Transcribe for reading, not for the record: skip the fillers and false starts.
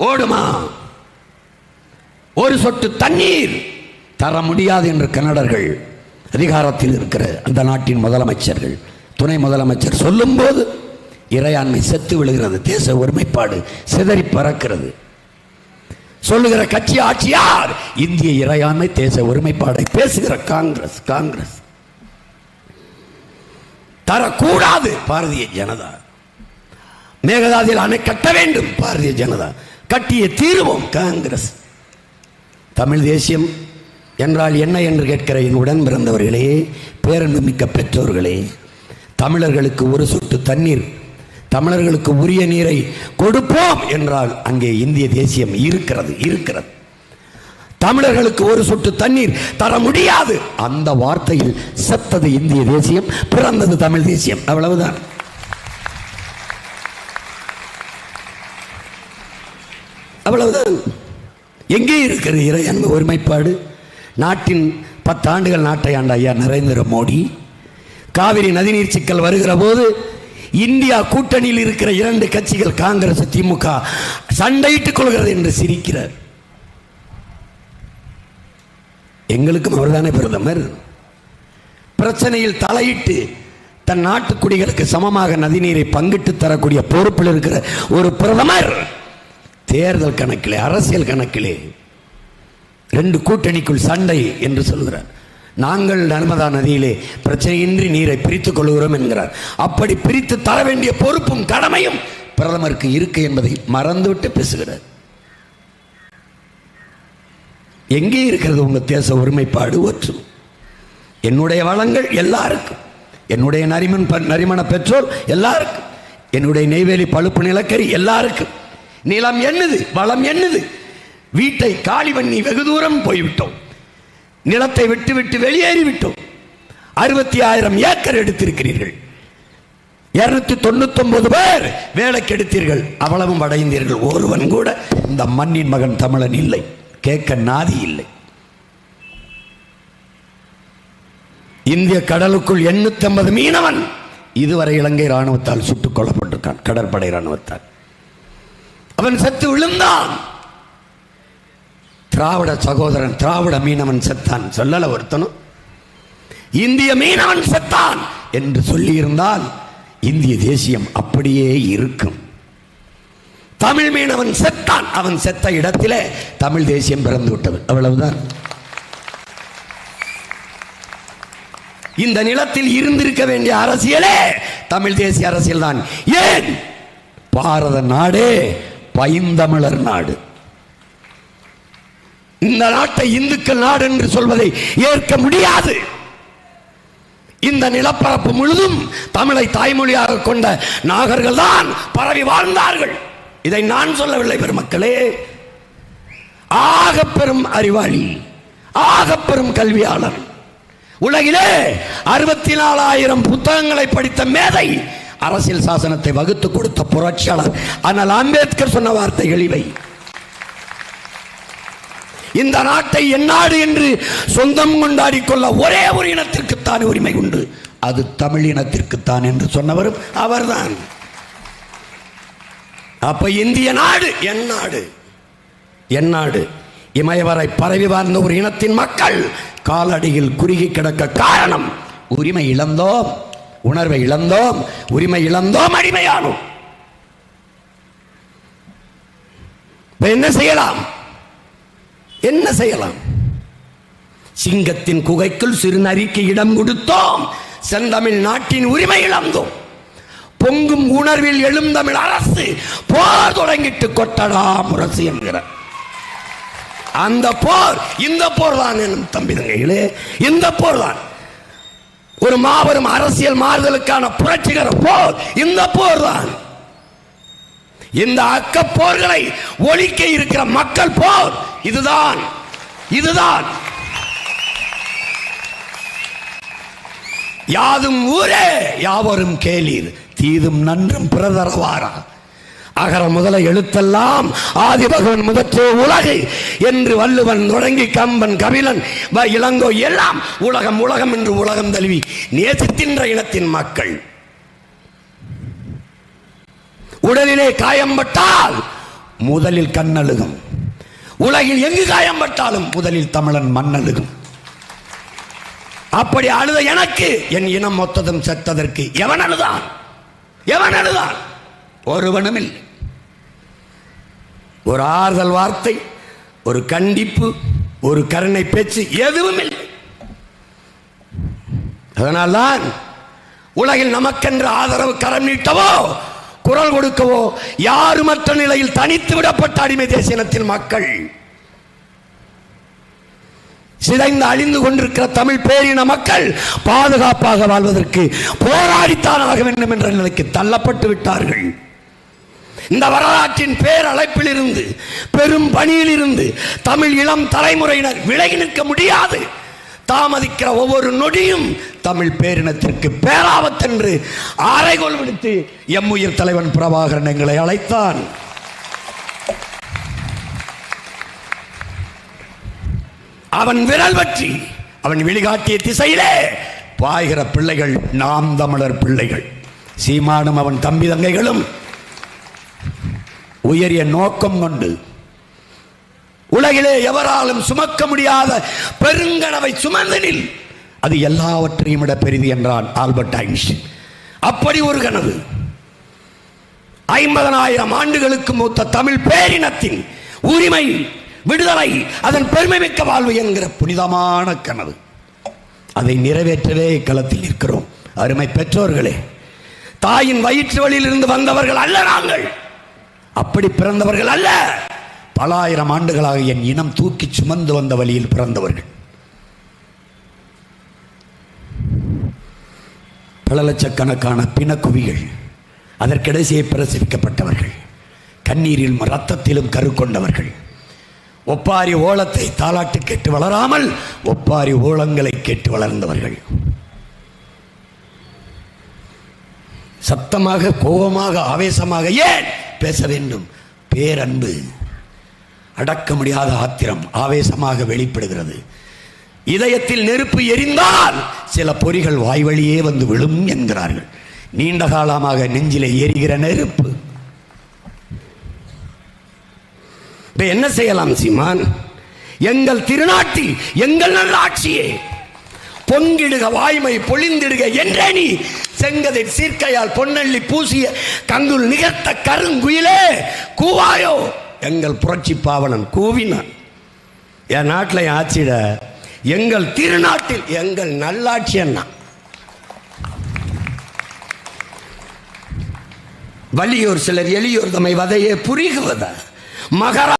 ஓடுமா? ஒரு சொட்டு தண்ணீர் தர முடியாது என்று கன்னடர்கள், அதிகாரத்தில் இருக்கிற அந்த நாட்டின் முதலமைச்சர்கள், துணை முதலமைச்சர் சொல்லும் போது இறையாண்மை செத்து விழுகிறது, தேச ஒருமைப்பாடு சிதறி பறக்கிறது. சொல்லுகிற கட்சி ஆட்சியார்? இந்திய இறையாண்மை தேச ஒருமைப்பாடை பேசுகிற காங்கிரஸ். காங்கிரஸ் தரக்கூடாது பாரதிய ஜனதா. மேகதாதியில் அணை கட்ட வேண்டும் பாரதிய ஜனதா, கட்டிய தீர்வோம் காங்கிரஸ். தமிழ் தேசியம் என்றால் என்ன என்று கேட்கிற என் உடன் பிறந்தவர்களே, பேரன்பு மிக்க பெற்றோர்களே, தமிழர்களுக்கு ஒரு சொட்டு தண்ணீர், தமிழர்களுக்கு உரிய நீரை கொடுப்போம் என்றால் அங்கே இந்திய தேசியம் இருக்கிறது. இருக்கிறது. தமிழர்களுக்கு ஒரு சொட்டு தண்ணீர் தர முடியாது, அந்த வார்த்தையில் செத்தது இந்திய தேசியம், பிறந்தது தமிழ் தேசியம். அவ்வளவுதான். அவ்வளவுதான். எங்கே இருக்கிறது இறையாண்மை ஒருமைப்பாடு? நாட்டின் 10 ஆண்டுகள் நாட்டை ஆண்ட ஐயா நரேந்திர மோடி காவிரி நதிநீர் சிக்கல் வருகிற போது இந்தியா கூட்டணியில் இருக்கிற 2 கட்சிகள் காங்கிரஸ் திமுக சண்டையிட்டுக் கொள்கிறது என்று சிரிக்கிறார். எங்களுக்கும் அவர்தானே பிரதமர். பிரச்சனையில் தலையிட்டு தன் நாட்டு குடிகளுக்கு சமமாக நதிநீரை பங்கிட்டு தரக்கூடிய பொறுப்பில் இருக்கிற ஒரு பிரதமர் தேர்தல் கணக்கிலே, அரசியல் கணக்கிலே 2 கூட்டணிக்குள் சண்டை என்று சொல்கிறார். நாங்கள் நர்மதா நதியிலே பிரச்சனையின்றி நீரை பிரித்துக் கொள்கிறோம் என்கிறார். அப்படி பிரித்து தர வேண்டிய பொறுப்பும் கடமையும் பிரதமருக்கு இருக்கு என்பதை மறந்துவிட்டு பேசுகிறார். எங்கே இருக்கிறது உங்க தேச ஒருமைப்பாடு, ஒற்றுமை? என்னுடைய வளங்கள் எல்லாருக்கும், என்னுடைய நரிமண பெட்ரோல் எல்லாருக்கும், என்னுடைய நெய்வேலி பழுப்பு நிலக்கரி எல்லாருக்கும். நிலம் என்னது, வளம் என்னது? வீட்டை காலி பண்ணி வெகு தூரம் போய்விட்டோம், நிலத்தை விட்டு விட்டு வெளியேறிவிட்டோம். 66,000 ஏக்கர் எடுத்திருக்கிறீர்கள், 299 பேர் வேலைக்கு எடுத்தீர்கள், அவ்வளவும் அடைந்தீர்கள். ஒருவன் கூட இந்த மண்ணின் மகன் தமிழன் இல்லை, கேட்க நாதி இல்லை. இந்திய கடலுக்குள் 850 மீனவன் இதுவரை இலங்கை ராணுவத்தால் சுட்டுக் கொல்லப்பட்டிருக்கான், கடற்படை ராணுவத்தால். அவன் செத்து விழுந்தான். திராவிட சகோதரன், திராவிட மீனவன் செத்தான் சொல்லல ஒருத்தனும். இந்திய மீனவன் செத்தான் என்று சொல்லி இருந்தால் இந்திய தேசியம் அப்படியே இருக்கும். தமிழ் மீனவன் செத்தான், அவன் செத்த இடத்திலே தமிழ் தேசியம் பிறந்து விட்டது. அவ்வளவுதான். இந்த நிலத்தில் இருந்திருக்க வேண்டிய அரசியலே தமிழ் தேசிய அரசியல் தான். ஏன்? பாரத நாடே பைந்தமிழர் நாடு. இந்த நாட்டை இந்துக்கள் நாடு என்று சொல்வதை ஏற்க முடியாது. இந்த நிலப்பரப்பு முழுதும் தமிழை தாய்மொழியாக கொண்ட நாகர்கள் தான் பரவி வாழ்ந்தார்கள். இதை நான் சொல்லவில்லை பெருமக்களே. ஆகப்பெரும் அறிவாளி, ஆகப்பெரும் கல்வியாளர், உலகிலே 64,000 புத்தகங்களை படித்த மேதை, அரசியல் சாசனத்தை வகுத்து கொடுத்த புரட்சியாளர் ஆனால் அம்பேத்கர் சொன்ன வார்த்தைகள் இவை. இந்த நாட்டை எந்நாடு என்று சொந்தம் கொண்டாடி கொள்ள ஒரே ஒரு இனத்திற்குத்தான் உரிமை உண்டு, அது தமிழ் இனத்திற்குத்தான் என்று சொன்னவரும் அவர்தான். அப்ப இந்திய நாடு என் நாடு, என் நாடு. இமயவரை பரவி வாழ்ந்த ஒரு இனத்தின் மக்கள் காலடியில் குறுகி கிடக்க காரணம் உரிமை இழந்தோம், உணர்வை இழந்தோம், உரிமை இழந்தோம், அடிமையானோம். என்ன செய்யலாம்? என்ன செய்யலாம்? சிங்கத்தின் குகைக்குள் சிறுநரிக்கு இடம் கொடுத்தோம், செந்தமிழ் நாட்டின் உரிமை இழந்தோம். பொங்கும் உணர்வில் எழுந்தமிழ் அரசு போர் தொடங்கிட்டு கொட்டடா முரசு என்கிற அந்த போர், இந்த போர் தான் என் தம்பி தங்கைகளே, இந்த போர் தான் ஒரு மாபெரும் அரசியல் மாறுதலுக்கான புரட்சிகர போர். இந்த போர் தான், இந்த அக்க போர்களை ஒழிக்க இருக்கிற மக்கள் போர். இதுதான், இதுதான். யாதும் ஊரே யாவரும் கேளீர், தீதும் நன்றும் பிறதரவாரா. அகர முதல எழுத்தெல்லாம் ஆதிபகவன் முதற்றே உலகு என்று வள்ளுவன் தொடங்கி கம்பன், கபிலன், இளங்கோ எல்லாம் உலகம் உலகம் என்று உலகம் தழுவி நேசிக்கின்ற இனத்தின் மக்கள். உடலிலே காயம்பட்டால் முதலில் கண்ணழுகும். உலகில் எங்கு காயம்பட்டாலும் முதலில் தமிழன் மண்ணழுகும். அப்படி அழுத எனக்கு என் இனம் மொத்ததும் செத்ததற்கு எவன் அழுதான்? எவன் அழுதான்? ஒருவனும் இல்லை. ஒரு ஆறுதல் வார்த்தை, ஒரு கண்டிப்பு, ஒரு கருணை பேச்சு எதுவும் இல்லை. அதனால்தான் உலகில் நமக்கென்று ஆதரவு கரம் நீட்டவோ குரல் கொடுக்கவோ யாருமற்ற நிலையில் தனித்து விடப்பட்ட அடிமை தேசியத்தின் மக்கள், சிதைந்து அழிந்து கொண்டிருக்கிற தமிழ் பேரின மக்கள் பாதுகாப்பாக வாழ்வதற்கு போராடித்தான் ஆக வேண்டும் என்ற நிலைக்கு தள்ளப்பட்டு விட்டார்கள். இந்த வரலாற்றின் பேரழைப்பில் இருந்து, பெரும் பணியில் இருந்து தமிழ் இளம் தலைமுறையினர் விலகி நிற்க முடியாது. தாமதிக்கிற ஒவ்வொரு நொடியும் தமிழ் பேரினத்திற்கு பேராபத்தென்று அறைகோல் விடுத்து எம்முயிர் தலைவன் பிரபாகரன் எங்களை அழைத்தான். அவன் விரல் பற்றி அவன் வெளிகாட்டிய திசையிலே பாய்கிற பிள்ளைகள் நாம் தமிழர் பிள்ளைகள். சீமானும் அவன் தம்பி தங்கைகளும் உயரிய நோக்கம் கொண்டு உலகிலே எவராலும் சுமக்க முடியாத பெருங்கனவை சுமந்தனில் அது எல்லாவற்றையும் விட பெரிது என்றான் ஆல்பர்ட் ஐன்ஸ்டீன். அப்படி ஒரு கனவு 50,000 ஆண்டுகளுக்கு மூத்த தமிழ் பேரினத்தின் உரிமை, விடுதலை, அதன் பெருமை மிக்க வாழ்வு என்கிற புனிதமான கனவு. அதை நிறைவேற்றவே களத்தில் இருக்கிறோம். அருமை பெற்றோர்களே, தாயின் வயிற்று வழியில் இருந்து வந்தவர்கள் அல்ல நாங்கள். அப்படி பிறந்தவர்கள் அல்ல. பல ஆயிரம் ஆண்டுகளாக என் இனம் தூக்கி சுமந்து வந்த வழியில் பிறந்தவர்கள். பல லட்சக்கணக்கான பிணக்குவிகள், அதற்கிடையே பிரசவிக்கப்பட்டவர்கள், கண்ணீரிலும் இரத்தத்திலும் கரு கொண்டவர்கள், ஒப்பாரி ஓலத்தை தாலாட்டு கேட்டு வளராமல் ஒப்பாரி ஓலங்களை கேட்டு வளர்ந்தவர்கள். சத்தமாக, கோபமாக, ஆவேசமாக ஏன் பேச வேண்டும்? பேரன்பு, அடக்க முடியாத ஆத்திரம் ஆவேசமாக வெளிப்படுகிறது. இதயத்தில் நெருப்பு எரிந்தால் சில பொறிகள் வாய் வழியே வந்து விழும் என்கிறார்கள். நீண்ட காலமாக நெஞ்சிலே எரிகிற நெருப்பு. என்ன செய்யலாம் சீமான்? எங்கள் திருநாட்டில் எங்கள் நல்ல ஆட்சியே பொங்கிடுக வாய்மை பொழிந்திடுக என்றே நீ செங்கதிர் சீர்க்கையால் பொன்னள்ளி பூசிய கங்குல் நிகழ்த்த கருங்குயிலே கூவாயோ. எங்கள் புரட்சி பாவனன் கூவினான். என் நாட்டில் ஆட்சியிட எங்கள் திருநாட்டில் எங்கள் நல்லாட்சி என்ன வலியோர் சிலர் எளியோர் தம்மை வதையே புரிகுவத மகரா